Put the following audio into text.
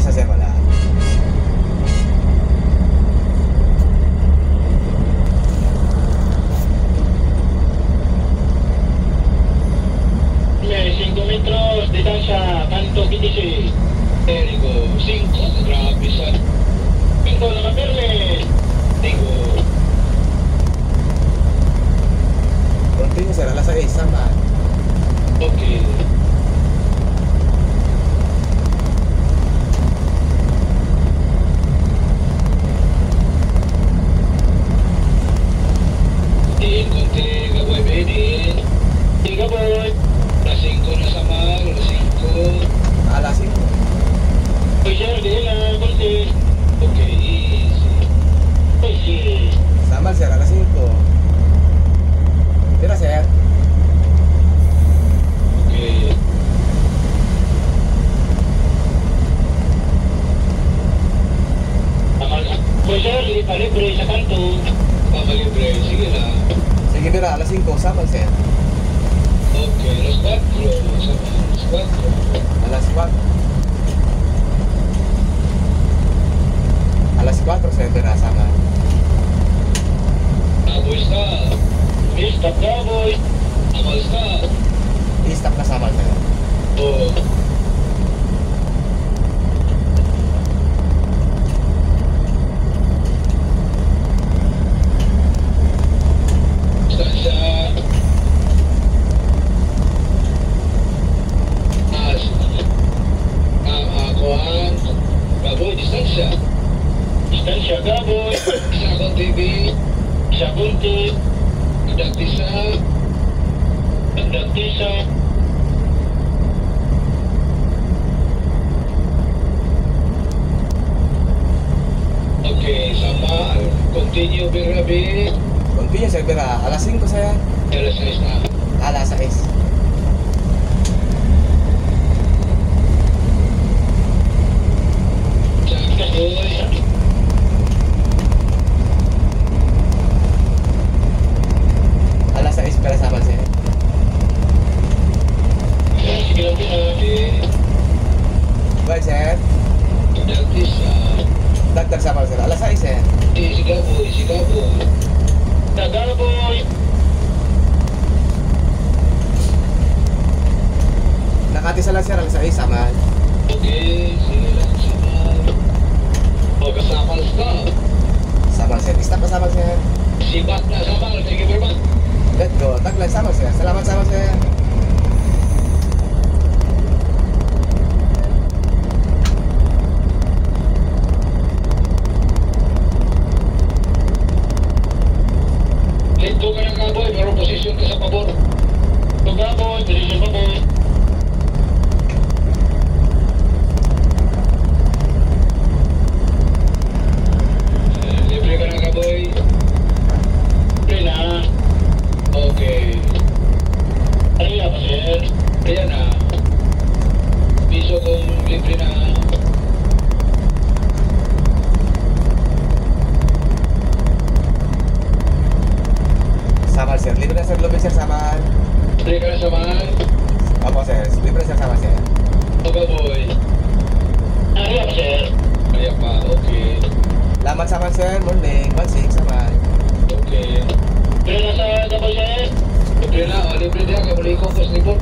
isa sir, wala. Yes, 5 metros, distansya, kanto 15. Erigo, 5, grabe sa. Pinto na kapirme. Tingo. Continue sir, alas 6, sama. Okay. Din, konti, gaboy, bedin. Di gaboy. Alas 5 na samar, alas 5. Alas 5. Uy, sir, di na, konti. Okay, easy. Easy. Sama sir, alas 5. Tira sir. Okay. Uy, sir, libre sa kanto. Libre, sige na. Sige tira, alas 5, sama sir. Okay, alas 4. Sama, alas 4. Alas 4. Alas 4 sir, tira, sama. Aboy stop. Stop na, boy. Amal stop. I-stop na sama sir. Oh. Distansya. Kuhaan. Gaboy, distansya. Distansya, gaboy. Sakon TV. Sakon TV. Dagtisa. Dagtisa. Okay, sama. Continue, Birabi. Continue sir, tira, alas 5 sir. Alas 6 na. Alas 6. Gaboy. Alas 6 pera sama sir. Sige lang, Birabi. Baik sir. Dagtisa. Dagdag sama sir, alas 6 sir. Si Gaboy, si Gaboy. Gaboy. Nakatisa lang sir, alas 6 sama. Okay, sige lang, sama. O, kasama stop. Sama sir, stop na sama sir. Sibat na, sama. Sige, Berman. Let's go, taglan sama sir. Salamat sama sir. Lito ka ng Gaboy, pero posisyon ka sa pabor. Ito Gaboy, posisyon pabor. Libre ka ng Gaboy. Libre na. Okay. Ano yan pa, sir? Ayan na. Piso kong libre na. Sama sir, libre na sir, lobby sir, sama. Libre ka na sa mahal. Opo sir, libre sir, sama sir. Ito Gaboy. Ano yan pa, sir? Ayan pa, okay. Lamat sama sir, morning, 1-6 sama. Okay. Libre na sa Gaboy, sir? Libre na, libre na. Kabalik ko, post report.